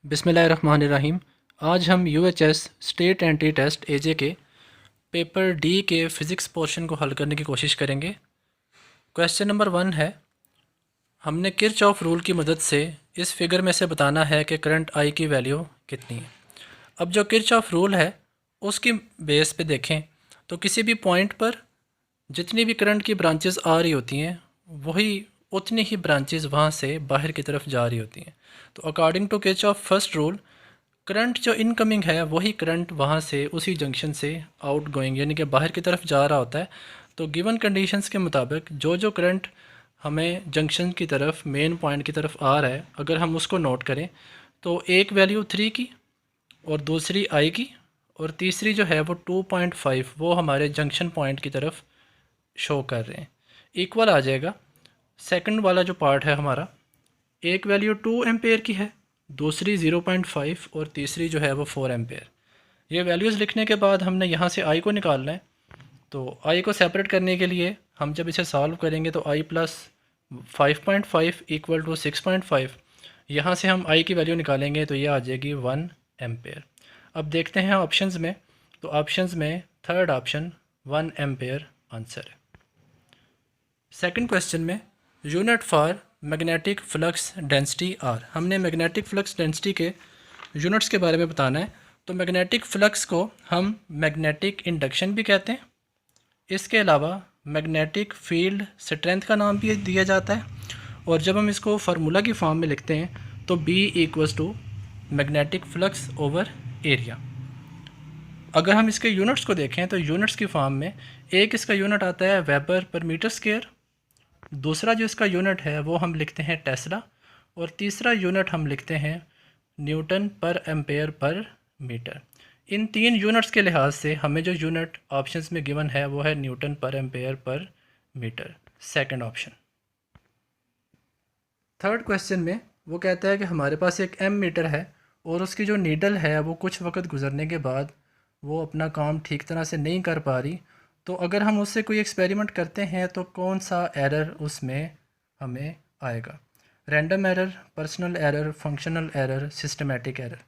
बिस्मिल्लाहिर्रहमानिर्रहीम। आज हम यूएचएस स्टेट एंट्री टेस्ट एजे के पेपर डी के फ़िज़िक्स पोर्शन को हल करने की कोशिश करेंगे। क्वेश्चन नंबर 1 है, हमने किरचॉफ रूल की मदद से इस फिगर में से बताना है कि करंट आई की वैल्यू कितनी है। अब जो किरचॉफ रूल है उसकी बेस पे देखें तो किसी भी पॉइंट पर जितनी भी करंट की ब्रांचेस आ रही होती हैं वही उतनी ही ब्रांचेस वहाँ से बाहर की तरफ जा रही होती हैं। तो according to Kirchhoff first rule, current जो इनकमिंग है वही करंट वहाँ से उसी जंक्शन से आउट गोइंग यानी कि बाहर की तरफ जा रहा होता है। तो गिवन कंडीशंस के मुताबिक जो जो करंट हमें जंक्शन की तरफ मेन पॉइंट की तरफ आ रहा है, अगर हम उसको नोट करें तो एक वैल्यू 3 की और दूसरी आई की और तीसरी जो है वो 2.5 वो हमारे जंक्शन पॉइंट की तरफ शो कर रहे हैं। इक्वल आ जाएगा। सेकंड वाला जो पार्ट है हमारा, एक वैल्यू 2 एम्पेयर की है, दूसरी 0.5 और तीसरी जो है वो 4 एम्पेयर। ये वैल्यूज़ लिखने के बाद हमने यहाँ से आई को निकालना है। तो आई को सेपरेट करने के लिए हम जब इसे सॉल्व करेंगे तो आई प्लस 5.5 इक्वल टू 6.5, यहाँ से हम आई की वैल्यू निकालेंगे तो ये आ जाएगी 1 एम्पेयर। अब देखते हैं ऑप्शंस में, तो ऑप्शंस में थर्ड ऑप्शन 1 एम्पेयर आंसर है। सेकंड क्वेश्चन में unit for magnetic flux density are, हमने मैग्नेटिक फ्लक्स डेंसिटी के यूनिट्स के बारे में बताना है। तो मैग्नेटिक फ्लक्स को हम मैग्नेटिक इंडक्शन भी कहते हैं। इसके अलावा मैग्नेटिक फील्ड स्ट्रेंथ का नाम भी दिया जाता है। और जब हम इसको फार्मूला की फॉर्म में लिखते हैं तो B equals to magnetic flux over area. अगर हम इसके यूनिट्स को देखें तो यूनिट्स की फॉर्म में एक इसका यूनिट आता है वेबर पर मीटर स्क्वायर, दूसरा जो इसका यूनिट है वो हम लिखते हैं टेस्ला, और तीसरा यूनिट हम लिखते हैं न्यूटन पर एम्पेयर पर मीटर। इन तीन यूनिट्स के लिहाज से हमें जो यूनिट ऑप्शंस में गिवन है वो है न्यूटन पर एम्पेयर पर metre, second option. Third question में वो कहता है कि हमारे पास एक एम मीटर है और उसकी जो नीडल है वो कुछ वक्त गुजरने के बाद वो अपना काम ठीक तरह से नहीं कर पा रही। तो अगर हम उससे कोई एक्सपेरिमेंट करते हैं तो कौन सा एरर उसमें हमें आएगा? Random error, personal error, functional error, systematic error.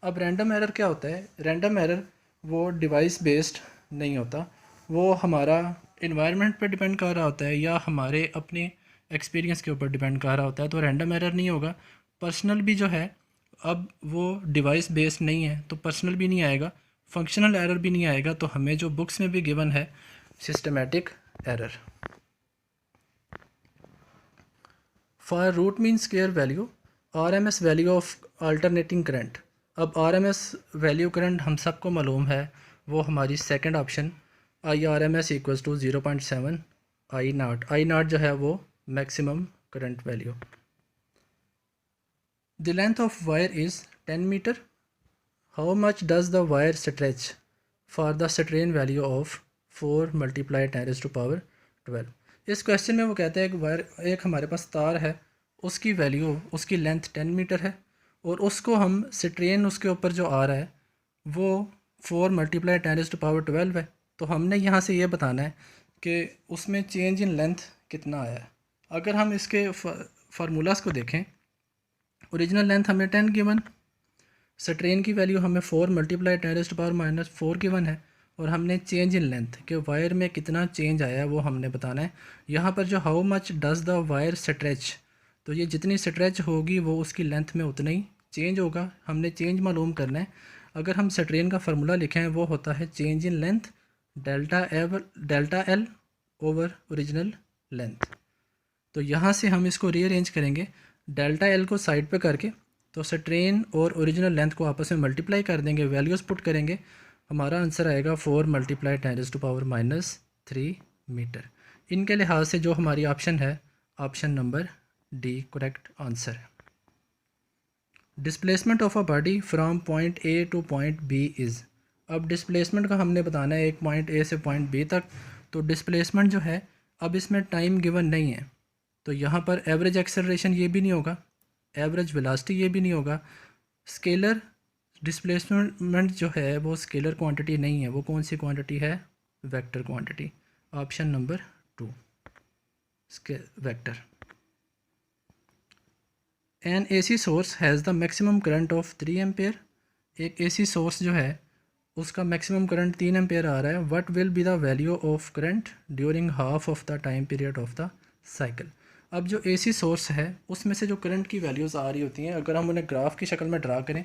अब रैंडम एरर क्या होता है? रैंडम एरर वो डिवाइस बेस्ड नहीं होता, वो हमारा इन्वायरमेंट पे डिपेंड कर रहा होता है या हमारे अपने एक्सपीरियंस के ऊपर डिपेंड कर रहा होता है, तो रैंडम एरर नहीं होगा। पर्सनल भी जो है, अब वो डिवाइस बेस्ड नहीं है तो पर्सनल भी नहीं आएगा, फंक्शनल एरर भी नहीं आएगा। तो हमें जो बुक्स में भी गिवन है systematic error. For root mean square value, RMS value of alternating current. अब आरएमएस वैल्यू करंट हम सबको मालूम है, वो हमारी second option I R M S equals to 0.7 I naught. I naught जो है वो maximum current value. The length of wire is 10 metre. How much does the wire stretch for the strain value of 4 multiply 10⁻12। इस question में वो कहते हैं कि wire, एक हमारे पास तार है, उसकी वैल्यू, उसकी लेंथ 10 मीटर है और उसको हम स्ट्रेन उसके ऊपर जो आ रहा है वो 4 मल्टीप्लाई 10⁻12 है। तो हमने यहाँ से ये बताना है कि उसमें चेंज इन लेंथ कितना आया है। अगर हम इसके फार्मूलाज को देखें, ओरिजिनल लेंथ हमें 10 गिवन, स्ट्रेन की वैल्यू हमें 4 मल्टीप्लाई 10⁻⁻4 गिवन है, और हमने चेंज इन लेंथ के वायर में कितना चेंज आया है वो हमने बताना है। यहाँ पर जो how much does the wire stretch, तो ये जितनी स्ट्रेच होगी वो उसकी लेंथ में उतना ही चेंज होगा, हमने चेंज मालूम करना है। अगर हम स्ट्रेन का फार्मूला लिखें वो होता है change in length delta L over original length. तो यहाँ से हम इसको रीअरेंज करेंगे, डेल्टा एल को साइड पे करके तो स्ट्रेन और ओरिजिनल लेंथ को आपस में मल्टीप्लाई कर देंगे, वैल्यूज़ पुट करेंगे, हमारा आंसर आएगा 4 मल्टीप्लाई 10⁻³ मीटर। इनके लिहाज से जो हमारी ऑप्शन है, option number D correct answer है। Displacement of a body from point A to point B is. अब डिस्प्लेसमेंट का हमने बताना है एक पॉइंट ए से पॉइंट बी तक। तो डिस्प्लेसमेंट जो है, अब इसमें टाइम गिवन नहीं है, तो यहाँ पर एवरेज एक्सेलरेशन ये भी नहीं होगा, एवरेज वेलोसिटी ये भी नहीं होगा। स्केलर डिस्प्लेसमेंट जो है वो स्केलर क्वांटिटी नहीं है, वो कौन सी क्वांटिटी है? Vector quantity, option number 2 vector. An AC source has the maximum current of 3 ampere. एक AC सोर्स जो है उसका मैक्सिमम करंट 3 एम्पेयर आ रहा है। What will be the value of current during half of the time period of the cycle. अब जो AC source है उसमें से जो करंट की वैल्यूज़ आ रही होती हैं, अगर हम उन्हें ग्राफ की शक्ल में ड्रा करें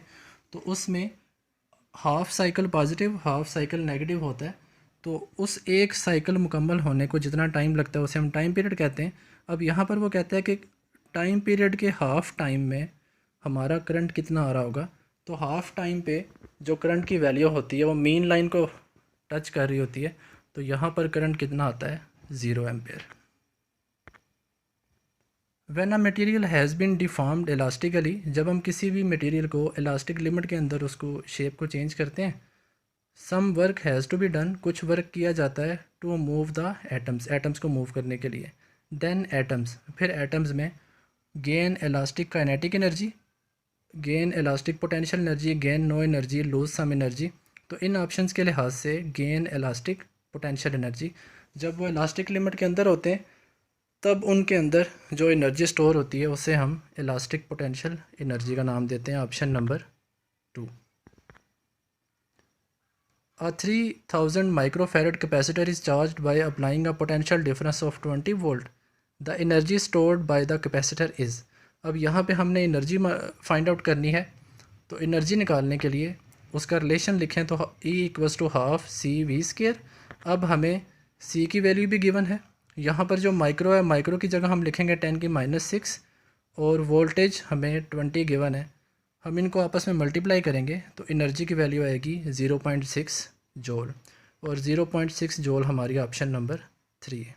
तो उसमें half cycle positive half cycle negative होता है। तो उस एक साइकिल मुकम्मल होने को जितना टाइम लगता है उसे हम टाइम पीरियड कहते हैं। अब यहाँ पर वो कहता है कि टाइम पीरियड के हाफ़ टाइम में हमारा करंट कितना आ रहा होगा। तो हाफ़ टाइम पे जो करंट की वैल्यू होती है वो मीन लाइन को टच कर रही होती है। तो यहाँ पर करंट कितना आता है, 0 ampere. When a material has been deformed elastically, जब हम किसी भी मटेरियल को इलास्टिक लिमिट के अंदर उसको शेप को चेंज करते हैं। Some work has to be done, कुछ वर्क किया जाता है to move the atoms, atoms को मूव करने के लिए। देन एटम्स, फिर एटम्स में gain elastic kinetic energy, gain elastic potential energy, gain no energy, lose some energy. तो इन ऑप्शंस के लिहाज से गेन इलास्टिक पोटेंशियल एनर्जी, जब वो इलास्टिक लिमिट के अंदर होते हैं तब उनके अंदर जो एनर्जी स्टोर होती है उसे हम इलास्टिक पोटेंशियल एनर्जी का नाम देते हैं। Option number 2। A 3000 microfarad capacitor is charged by applying a potential difference of 20 volt. The energy stored by the capacitor is। अब यहाँ पे हमने एनर्जी फाइंड आउट करनी है। तो एनर्जी निकालने के लिए उसका रिलेशन लिखें तो E equals to half CV²। अब हमें C की वैल्यू भी गिवन है। यहाँ पर जो माइक्रो है, माइक्रो की जगह हम लिखेंगे 10⁻⁶ और वोल्टेज हमें 20 गिवन है। हम इनको आपस में मल्टीप्लाई करेंगे तो एनर्जी की वैल्यू आएगी 0.6 जूल, और 0.6 जूल हमारी ऑप्शन नंबर 3 है।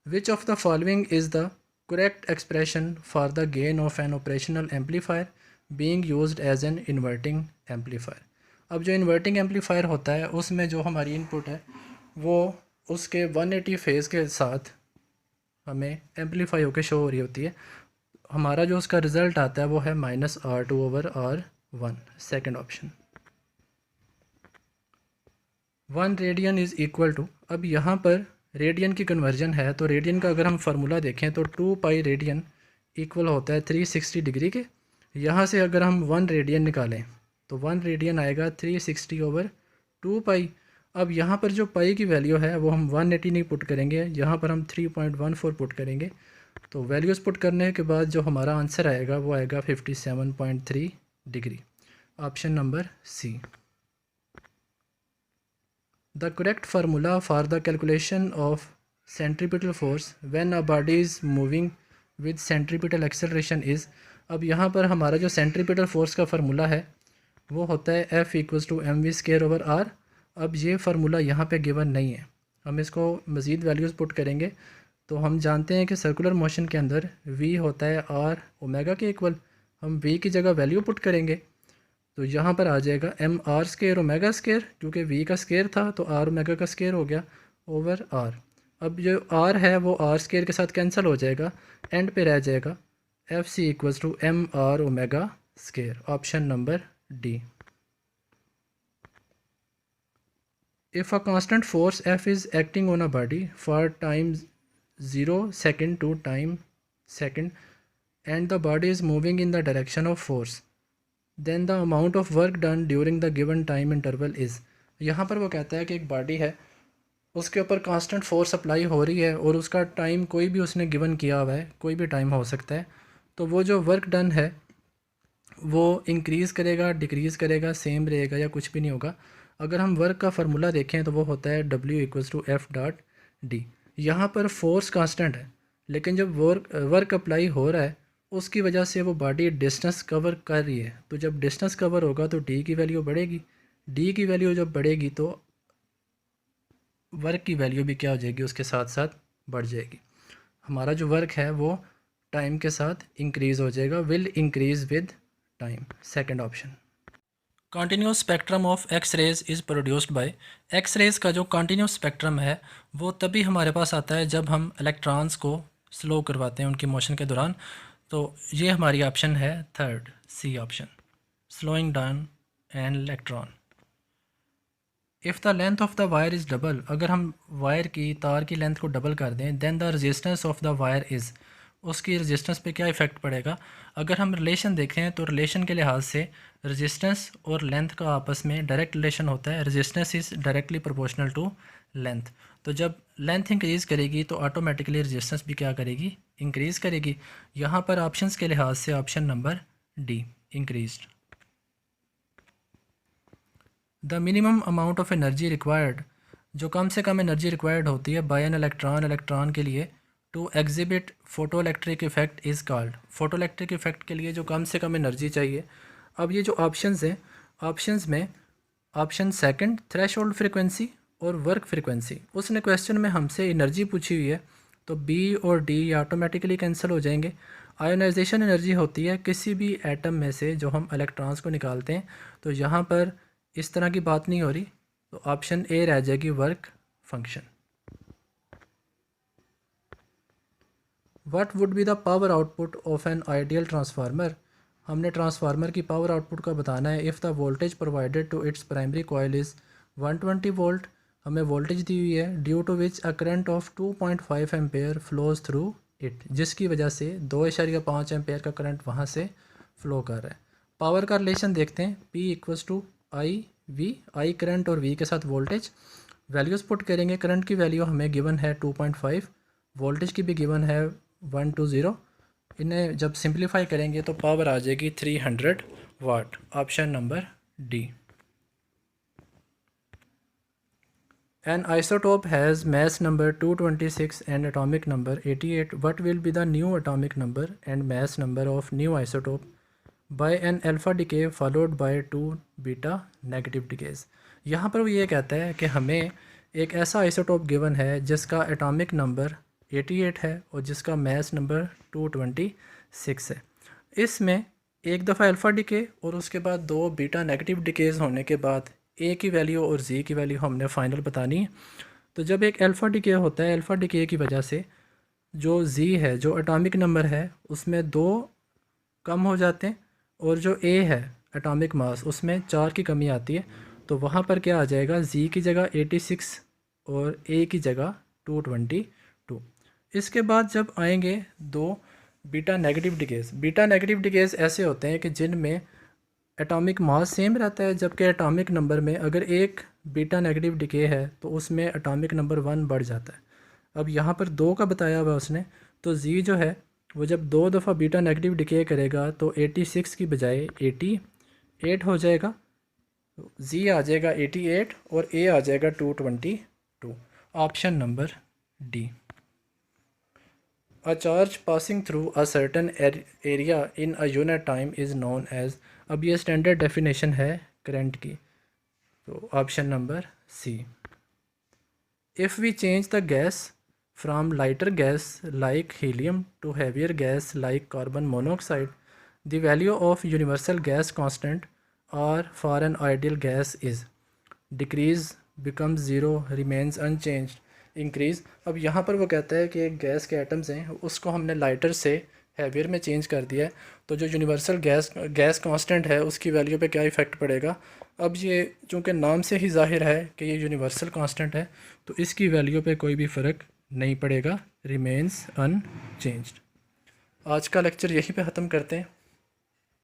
Which of the following is the correct expression for the gain of an operational amplifier being used as an inverting amplifier. अब जो इन्वर्टिंग एम्पलीफायर होता है उसमें जो हमारी इनपुट है वो उसके 180 फेज़ के साथ हमें एम्पलीफाई होकर शो हो रही होती है। हमारा जो उसका रिज़ल्ट आता है वो है -R2/R1, second option. 1 radian is equal to, अब यहाँ पर रेडियन की कन्वर्जन है तो रेडियन का अगर हम फार्मूला देखें तो 2 पाई रेडियन इक्वल होता है 360 डिग्री के। यहाँ से अगर हम 1 रेडियन निकालें तो 1 रेडियन आएगा 360/2 पाई। अब यहाँ पर जो पाई की वैल्यू है वो हम 180 नहीं पुट करेंगे, यहाँ पर हम 3.14 पुट करेंगे। तो वैल्यूज़ पुट करने के बाद जो हमारा आंसर आएगा वो आएगा 57.3 degree. Option number C। The correct formula for the calculation of centripetal force when a body is moving with centripetal acceleration is. अब यहाँ पर हमारा जो सेंट्रीपिटल फोर्स का फार्मूला है वो होता है F इक्वल्स टू mv²/r। अब ये फार्मूला यहाँ पे गिवन नहीं है, हम इसको मज़ीद वैल्यूज़ पुट करेंगे। तो हम जानते हैं कि सर्कुलर मोशन के अंदर v होता है r ओमेगा के इक्वल। हम v की जगह वैल्यू पुट करेंगे तो यहाँ पर आ जाएगा mr² ओमेगा स्क्वायर, क्योंकि v का स्क्वायर था तो r ओमेगा का स्क्वायर हो गया ओवर r। अब जो r है वो r² के साथ कैंसिल हो जाएगा, एंड पे रह जाएगा FC equals to mr omega square. Option number D। If a constant force F is acting on a body for time 0 second to time second and the body is moving in the direction of force, then the amount of work done during the given time interval is। यहाँ पर वो कहता है कि एक body है उसके ऊपर कांस्टेंट फोर्स अप्लाई हो रही है और उसका टाइम कोई भी उसने गिवन किया हुआ है, कोई भी टाइम हो सकता है। तो वो जो वर्क डन है वो इंक्रीज़ करेगा, डिक्रीज़ करेगा, सेम रहेगा या कुछ भी नहीं होगा। अगर हम वर्क का फार्मूला देखें तो वो होता है W इक्वल्स टू F.D। यहाँ पर फोर्स कांस्टेंट है लेकिन जब वर्क अप्लाई हो रहा है उसकी वजह से वो बॉडी डिस्टेंस कवर कर रही है। तो जब डिस्टेंस कवर होगा तो D की वैल्यू बढ़ेगी, D की वैल्यू जब बढ़ेगी तो वर्क की वैल्यू भी क्या हो जाएगी, उसके साथ साथ बढ़ जाएगी। हमारा जो वर्क है वो टाइम के साथ इंक्रीज़ हो जाएगा, will increase with time, second option. Continuous spectrum of X rays is produced by. X rays का जो कॉन्टीन्यूस स्पेक्ट्रम है वो तभी हमारे पास आता है जब हम इलेक्ट्रॉन्स को स्लो करवाते हैं उनकी मोशन के दौरान। तो ये हमारी ऑप्शन है third, C option, slowing down an electron. If the length of the wire is double, अगर हम वायर की तार की लेंथ को डबल कर दें, then the resistance of the wire is, उसकी रेजिस्टेंस पे क्या इफ़ेक्ट पड़ेगा। अगर हम रिलेशन देखें तो रिलेशन के लिहाज से रेजिस्टेंस और लेंथ का आपस में डायरेक्ट रिलेशन होता है। Resistance is directly proportional to length. तो जब लेंथ इंक्रीज़ करेगी तो ऑटोमेटिकली रेजिस्टेंस भी क्या करेगी, इंक्रीज़ करेगी। यहाँ पर ऑप्शंस के लिहाज से option number D, increased. The minimum amount of energy required, जो कम से कम एनर्जी रिक्वायर्ड होती है बाय एन इलेक्ट्रॉन, इलेक्ट्रॉन के लिए, to exhibit photo electric effect is called. Photo electric effect के लिए जो कम से कम एनर्जी चाहिए। अब ये जो ऑप्शंस हैं, ऑप्शंस में ऑप्शन सेकंड थ्रेशोल्ड फ्रिक्वेंसी और वर्क फ्रिक्वेंसी, उसने क्वेश्चन में हमसे एनर्जी पूछी हुई है, तो बी और डी ऑटोमेटिकली कैंसिल हो जाएंगे। आयोनाइजेशन एनर्जी होती है किसी भी एटम में से जो हम इलेक्ट्रॉन्स को निकालते हैं, तो यहाँ पर इस तरह की बात नहीं हो रही, तो ऑप्शन ए रह जाएगी work function. What would be the power output of an ideal transformer. हमने ट्रांसफार्मर की पावर आउटपुट का बताना है। If the voltage provided to its primary coil is 120 volt, हमें वोल्टेज दी हुई है, due to which a current of 2.5 ampere flows through it, जिसकी वजह से 2.5 एम्पेयर का करंट वहाँ से फ्लो कर रहा है। पावर का रिलेशन देखते हैं, P equals to I V, I current और V के साथ वोल्टेज। वैल्यूज़ पुट करेंगे, करंट की वैल्यू हमें गिवन है 2.5, वोल्टेज की भी गिवन है 120। इन्हें जब सिंप्लीफाई करेंगे तो पावर आ जाएगी 300 watt, option number D. An isotope has mass number 226 and atomic number 88. What will be the new atomic number and mass number of new isotope by an alpha decay followed by 2 beta negative decays? यहाँ पर वो ये कहता है कि हमें एक ऐसा आइसोटोप गिवन है जिसका एटॉमिक नंबर 88 है और जिसका मास नंबर 226 है। इसमें एक दफ़ा अल्फ़ा डिके और उसके बाद 2 बीटा नेगेटिव डिकेज़ होने के बाद ए की वैल्यू और जी की वैल्यू हमने फ़ाइनल बतानी है। तो जब एक अल्फ़ा डिके होता है, अल्फ़ा डिके की वजह से जो जी है, जो एटॉमिक नंबर है, उसमें 2 कम हो जाते हैं और जो ए है एटॉमिक मास, उसमें 4 की कमी आती है। तो वहाँ पर क्या आ जाएगा, जी की जगह 86 और ए की जगह 222। इसके बाद जब आएंगे 2 बीटा नेगेटिव डिकेज़। बीटा नेगेटिव डिकेज़ ऐसे होते हैं कि जिनमें एटॉमिक मास सेम रहता है, जबकि एटॉमिक नंबर में अगर एक बीटा नेगेटिव डिके है तो उसमें एटॉमिक नंबर 1 बढ़ जाता है। अब यहाँ पर 2 का बताया हुआ उसने, तो जी जो है वो जब 2 दफ़ा बीटा नेगेटिव डिके करेगा तो 86 की बजाय 88 हो जाएगा, जी आ जाएगा 88 और ए आ जाएगा 222, option number D. A charge passing through a certain area in a unit time is known as, अब ये स्टैंडर्ड डेफिनेशन है करंट की, तो option number C. If we change the gas from lighter gas like helium to heavier gas like carbon monoxide, the value of universal gas constant R for an ideal gas is decrease, becomes zero, remains unchanged, increase. अब यहाँ पर वो कहता है कि एक gas के atoms हैं, उसको हमने लाइटर से हैवियर में चेंज कर दिया है, तो जो यूनिवर्सल गैस कांस्टेंट है उसकी वैल्यू पे क्या इफ़ेक्ट पड़ेगा। अब ये चूँकि नाम से ही जाहिर है कि ये यूनिवर्सल कांस्टेंट है, तो इसकी वैल्यू पे कोई भी फ़र्क नहीं पड़ेगा, रिमेन्स अनचेंज्ड। आज का लेक्चर यहीं पे ख़त्म करते हैं।